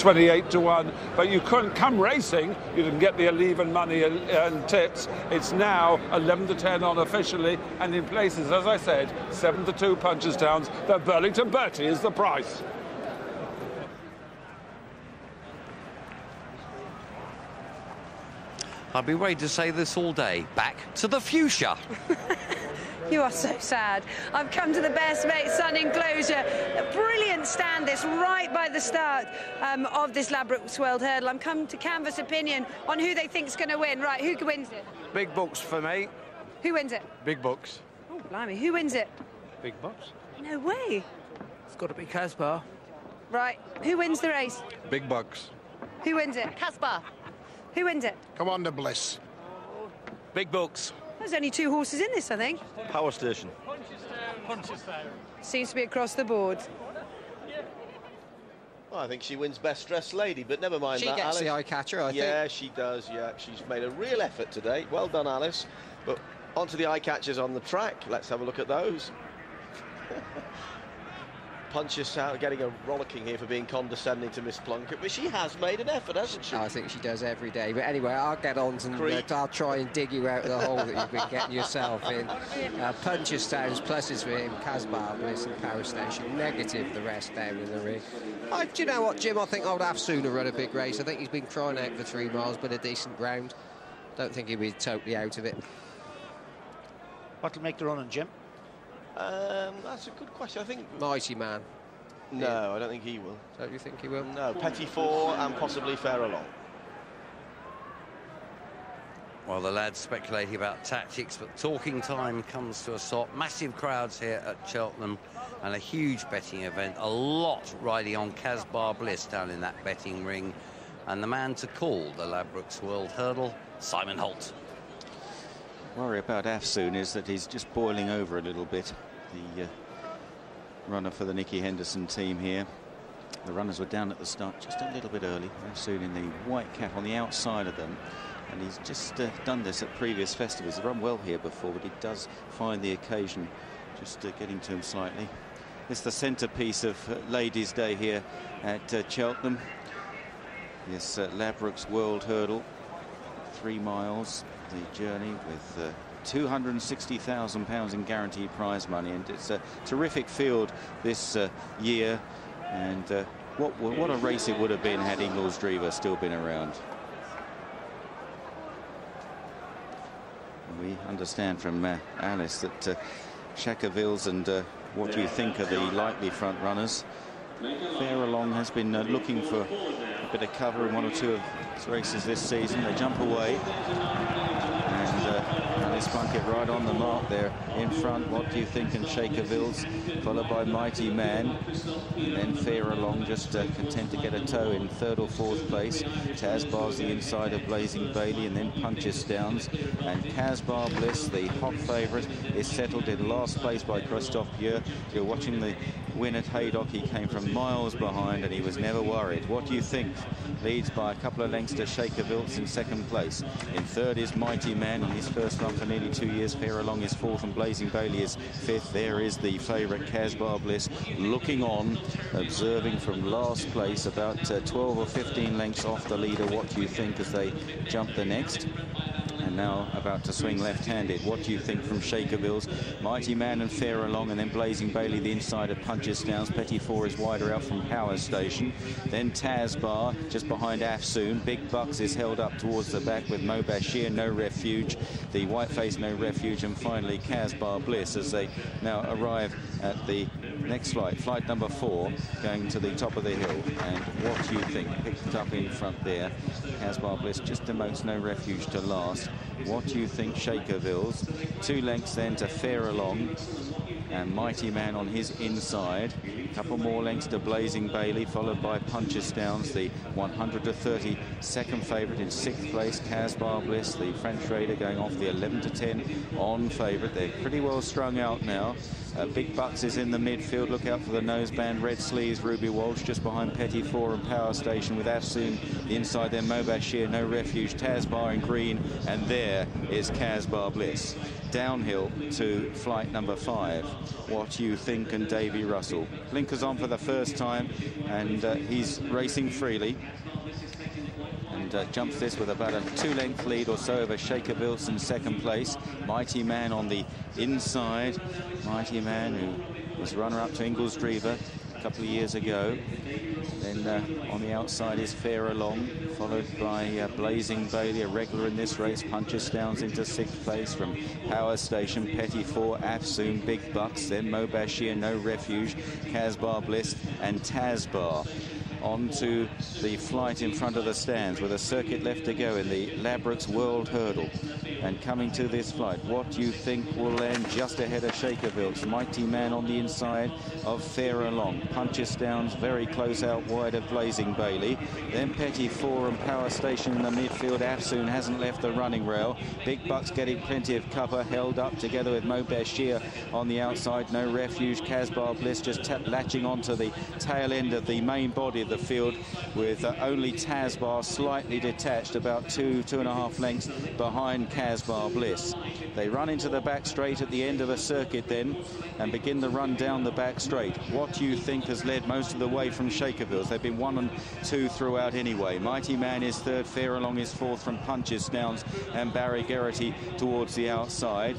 28 to 1, but you couldn't come racing, you didn't get the even money and tips. It's now 11 to 10 on officially, and in places, as I said, 7 to 2 Punchestowns. The Burlington Bertie is the price. I'd be ready to say this all day. Back to the fuchsia. You are so sad. I've come to the Best Mate Sun Enclosure. A brilliant stand this right by the start of this Ladbrokes World Hurdle. I'm come to canvass opinion on who they think's going to win. Right, who wins it? Big bucks for me. Who wins it? Big bucks. Oh, blimey, who wins it? Big bucks. No way. It's got to be Kasbah. Right, who wins the race? Big bucks. Who wins it? Kasbah. Who wins it? Come on, the Bliss. Big bucks. There's only 2 horses in this, I think. Powerstation. Punchestowns. Seems to be across the board. Well, I think she wins Best Dressed Lady, but never mind that, Alice. She gets the eye catcher, I think. Yeah, she does, yeah. She's made a real effort today. Well done, Alice. But onto the eye catchers on the track. Let's have a look at those. Punchestowns getting a rollicking here for being condescending to Miss Plunkett, but she has made an effort, hasn't she? I think she does every day. But anyway, I'll get on and I'll try and dig you out of the hole that you've been getting yourself in. Punchestowns, pluses for him, Kasbah, Bliss and Powerstation. Negative, the rest down in the ring. Do you know what, Jim? I think I would have sooner run a big race. I think he's been crying out for 3 miles, but a decent round. Don't think he'll be totally out of it. What'll make the run on, Jim? That's a good question. I think Mighty Man. No, yeah. I don't think he will. Don't you think he will? No, Petit Four and possibly Fair Along. Well, the lads speculating about tactics, but talking time comes to a stop. Massive crowds here at Cheltenham and a huge betting event. A lot riding on Kasbah Bliss down in that betting ring. And the man to call the Ladbrokes World Hurdle, Simon Holt. Worry about Afsoon is that he's just boiling over a little bit. The runner for the Nicky Henderson team here. The runners were down at the start just a little bit early. Afsoon in the white cap on the outside of them, and he's just done this at previous festivals. He's run well here before, but he does find the occasion just getting to him slightly. It's the centrepiece of Ladies' Day here at Cheltenham. This Ladbrokes World Hurdle, 3 miles the journey with £260,000 in guaranteed prize money, and it's a terrific field this year, and what a race it would have been had Ingles Drever still been around. We understand from Alice that Shakervilles and what do you think are the likely front runners. Fair Along has been looking for a bit of cover in 1 or 2 of his races this season. They jump away, and Alice Plunkett right on the mark there in front. What do you think? And Shakervilles, followed by Mighty Man, and then Fair Along just content to get a toe in 3rd or 4th place. Kasbah's the inside of Blazing Bailey, and then Punchestowns, and Kasbah Bliss, the hot favourite, is settled in last place by Christophe Pieux. You're watching the win at Haydock. He came from miles behind and he was never worried. What do you think? Leads by a couple of lengths to Shakervilles in 2nd place. In 3rd is Mighty Man in his first run for nearly 2 years. Fair Along is 4th and Blazing Bailey is 5th. There is the favourite Kasbah Bliss looking on, observing from last place, about 12 or 15 lengths off the leader. What do you think as they jump the next? And now about to swing left-handed. What do you think from Shakervilles? Mighty Man and Fair Along, and then Blazing Bailey the inside of Punchestowns. Petit Four is wider out from Powerstation. Then Kasbah just behind Afsoon. Big Bucks is held up towards the back with Mo Bashir, No Refuge. The Whiteface, No Refuge, and finally Kasbah Bliss as they now arrive at the next flight number 4, going to the top of the hill. And what do you think? Picked up in front there. Kasbah Bliss just demotes No Refuge to last. What do you think? Shakervilles. 2 lengths then to Fair Along, and Mighty Man on his inside. A couple more lengths to Blazing Bailey, followed by Punchestowns, the 100 to 30 second favourite. In 6th place, Kasbah Bliss, the French raider, going off the 11 to 10 on favourite. They're pretty well strung out now. Big Bucks is in the midfield. Look out for the noseband. Red Sleeves, Ruby Walsh just behind Petit Four and Powerstation, with Afsoon the inside there. Mo Bashir, No Refuge, Kasbah in green, and there is Kasbah Bliss. Downhill to flight number 5. What You Think and Davy Russell. Blinkers on for the first time, and he's racing freely. And jumps this with about a 2-length lead or so over Shaker Wilson, second place. Mighty Man on the inside. Mighty Man, who was runner-up to Ingolsdriva a couple of years ago. Then on the outside is Fair Along, followed by Blazing Bailey, a regular in this race. Punchestowns into 6th place from Powerstation, Petit Four, Afsoon, Big Bucks, then Mo Bashir, No Refuge, Kasbah, Bliss and Tazbar. On to the flight in front of the stands with a circuit left to go in the Ladbrokes World Hurdle. And coming to this flight, What You Think will land just ahead of Shakerville's. Mighty Man on the inside of Fair Along. Punchestowns very close out wide of Blazing Bailey. Then Petit Four and Powerstation in the midfield. Afsoon hasn't left the running rail. Big Bucks getting plenty of cover, held up together with Mo Bashir on the outside. No Refuge, Kasbah, Bliss just latching onto the tail end of the main body of the field, with only Tazbar slightly detached, about 2.5 lengths behind Kasbah, Bliss. They run into the back straight at the end of a circuit then and begin the run down the back straight. What You Think has led most of the way from Shakerville's. They've been 1 and 2 throughout anyway. Mighty Man is third, Fair Along is fourth from Punchestowns and Barry Geraghty towards the outside.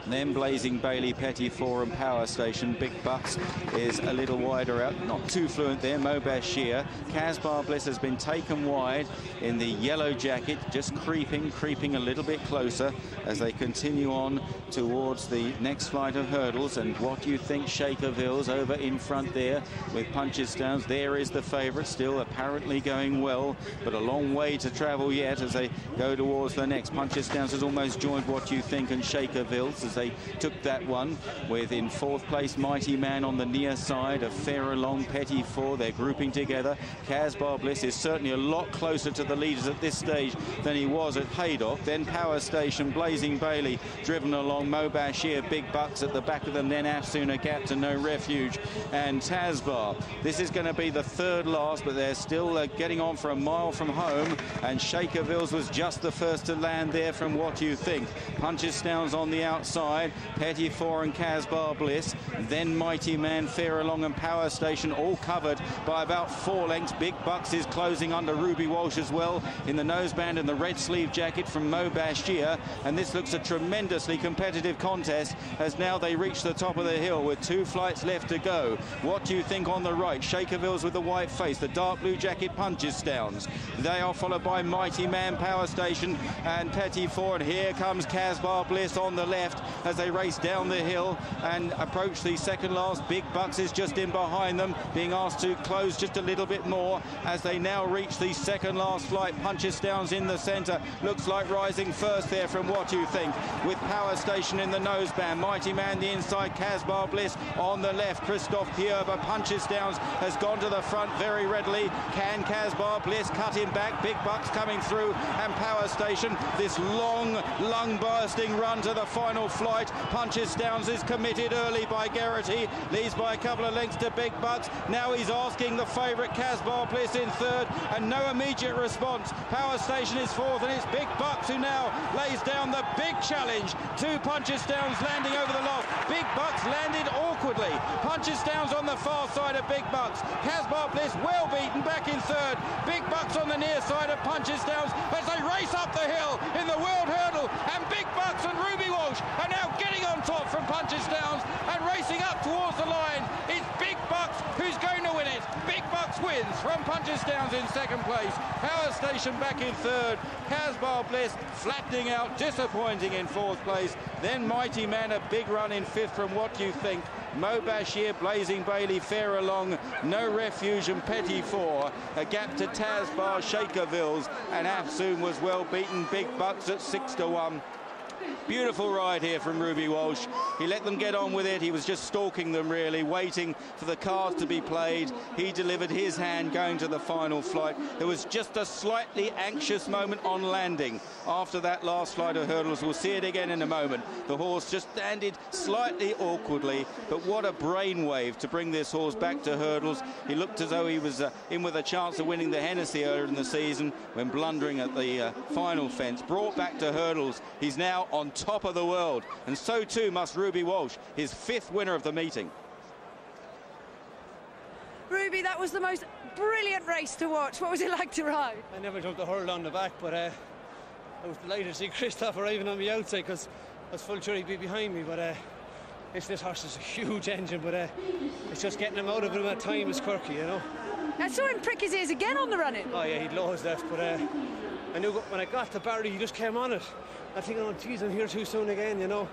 Then Blazing Bailey, Petit Four and Powerstation. Big Bucks is a little wider out, not too fluent there. Mo Bashir. Kasbah Bliss has been taken wide in the yellow jacket, just creeping a little bit closer as they continue on towards the next flight of hurdles. And What You Think Shakerville's over in front there with Punchestowns. There is the favourite, still apparently going well, but a long way to travel yet as they go towards the next. Punchestowns has almost joined What You Think and Shakerville's as they took that one, with in 4th place Mighty Man on the near side of Fair Along, Petit Four. They're grouping together. Kasbah Bliss is certainly a lot closer to the leaders at this stage than he was at Haydock. Then Powerstation, Blazing Bailey driven along, Mo Bashir, Big Bucks at the back of them, then Afsoon, a gap to No Refuge and Tazbar. This is going to be the third last, but they're still getting on for a mile from home, and Shakerville's was just the first to land there from What You Think. Punchestowns on the outside, Petit Four and Kasbah Bliss, then Mighty Man, Fair Along and Powerstation, all covered by about 4 lengths. Big Bucks is closing under Ruby Walsh as well in the noseband and the red sleeve jacket from Mo Bashir, and this looks a tremendously competitive contest as now they reach the top of the hill with 2 flights left to go. What Do You Think on the right? Shakerville's with the white face, the dark blue jacket Punchestowns. They are followed by Mighty Man, Powerstation and Petit Four, and here comes Kasbah Bliss on the left as they race down the hill and approach the second last. Big Bucks is just in behind them, being asked to close just a little bit more as they now reach the second last flight. Punchestowns in the centre, looks like rising first there from What You Think, with Powerstation in the noseband. Mighty Man the inside, Kasbah Bliss on the left, Christophe Pierre, but Punchestowns has gone to the front very readily. Can Kasbah Bliss cut him back? Big Bucks coming through, and Powerstation, this long lung-bursting run to the final flight. Punchestowns is committed early by Geraghty, leads by a couple of lengths to Big Bucks. Now he's asking the favourite Kasbah Bliss in third, and no immediate response. Powerstation is fourth, and it's Big Bucks who now lays down the big challenge to Punchestowns, landing over the loft. Big Bucks landed awkwardly. Punchestowns on the far side of Big Bucks. Kasbah Bliss well beaten back in third. Big Bucks on the near side of Punchestowns as they race up the hill in the World Hurdle, and Big Bucks and Ruby Walsh are now getting on top from Punchestowns and racing up towards the line. It's Big Bucks who's going to win it. Big Bucks wins from Punchestowns in second place. Powerstation back in third. Kasbah Bliss flattening out, disappointing in fourth place. Then Mighty Man, a big run in fifth from What You Think. Mo Bashir, Blazing Bailey, Fair Along, No Refuge and Petit Four. A gap to Tazbar, Shakerville's, and Afsoon was well beaten. Big Bucks at 6-1. Beautiful ride here from Ruby Walsh. He let them get on with it. He was just stalking them, really, waiting for the cards to be played. He delivered his hand going to the final flight. There was just a slightly anxious moment on landing after that last flight of hurdles. We'll see it again in a moment. The horse just landed slightly awkwardly, but what a brainwave to bring this horse back to hurdles. He looked as though he was in with a chance of winning the Hennessy earlier in the season when blundering at the final fence. Brought back to hurdles. He's now on top of the world. And so too must Ruby Walsh, his 5th winner of the meeting. Ruby, that was the most brilliant race to watch. What was it like to ride? I never jumped the hurdle on the back, but I was delighted to see Christoph arriving on the outside because I was full sure he'd be behind me. But this horse is a huge engine, but it's just getting him out of him at time is quirky, you know. I saw him prick his ears again on the run-in. Oh yeah, he'd loads left, but I knew when I got to Barry, he just came on it. I think, oh geez, I'm here too soon again, you know.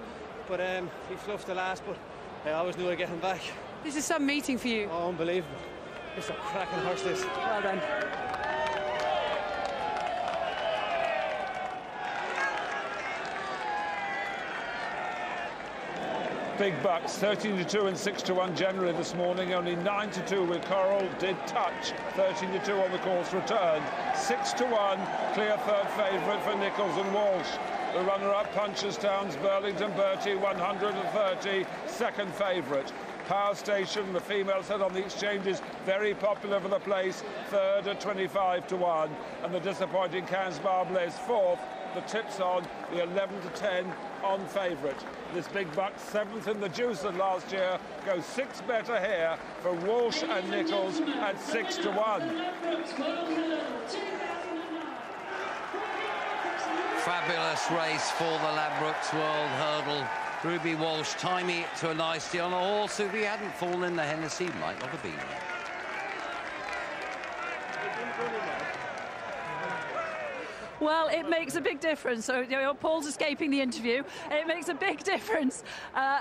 But he fluffed the last, but I always knew I'd get him back. This is some meeting for you. Oh, unbelievable. It's a cracking horse, this. Well done. Big bucks, 13-2 and 6-1 generally this morning. Only 9-2 with Coral. Did touch. 13-2 on the course returned. 6-1, clear third favourite for Nichols and Walsh. The runner-up, Punchestowns, Burlington Bertie, 130, second favourite. Powerstation, the female set on the exchanges, very popular for the place, third at 25-1. And the disappointing Kasbah Bliss, fourth. The tips on the 11-10 on favourite. This big buck, 7th in the juice of last year, goes 6 better here for Walsh and Nichols at 6-1. Fabulous race for the Ladbrokes World Hurdle. Ruby Walsh timing it to a nicety on a horse who, if he hadn't fallen in the Hennessy, might not have been there. Well, it makes a big difference. So, you know, Paul's escaping the interview. It makes a big difference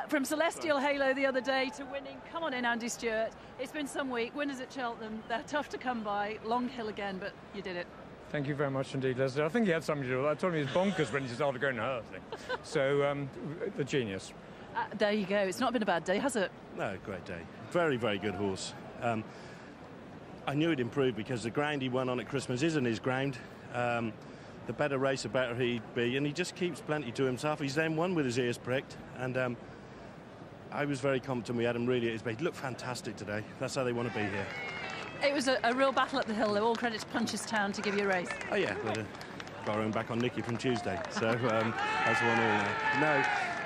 from Celestial Halo the other day to winning. Come on in, Andy Stewart. It's been some week. Winners at Cheltenham. They're tough to come by. Long hill again, but you did it. Thank you very much indeed, Leslie. I think he had something to do with it. I told him he was bonkers when he started going to her. So, the genius. There you go. It's not been a bad day, has it? No, great day. Very, very good horse. I knew he'd improve because the ground he won on at Christmas isn't his ground. The better race, the better he'd be, and he just keeps plenty to himself. He's then won with his ears pricked, and I was very confident we had him really at his base. He looked fantastic today. That's how they want to be here. It was a real battle up the hill, though. All credit to Punchestowns to give you a race. Oh, yeah, but borrowing back on Nicky from Tuesday, so that's 1-1. No,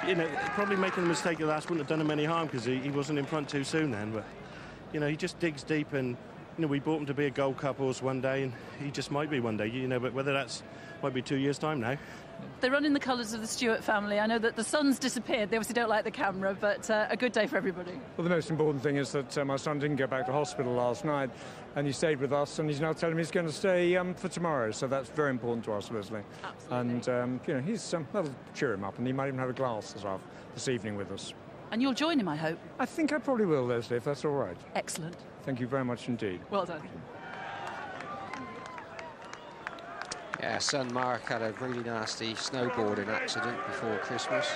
you know, probably making the mistake of last wouldn't have done him any harm because he wasn't in front too soon then, but, you know, he just digs deep and, you know, we bought him to be a Gold Cup horse one day, and he just might be one day, you know, but whether that's might be 2 years' time now. They run in the colours of the Stewart family. I know that the son's disappeared. They obviously don't like the camera, but a good day for everybody. Well, the most important thing is that my son didn't go back to hospital last night, and he stayed with us, and he's now telling me he's going to stay for tomorrow, so that's very important to us, Leslie. Absolutely. And, you know, that'll cheer him up, and he might even have a glass this evening with us. And you'll join him, I hope? I think I probably will, Leslie, if that's all right. Excellent. Thank you very much indeed. Well done. Yeah, son Mark had a really nasty snowboarding accident before Christmas.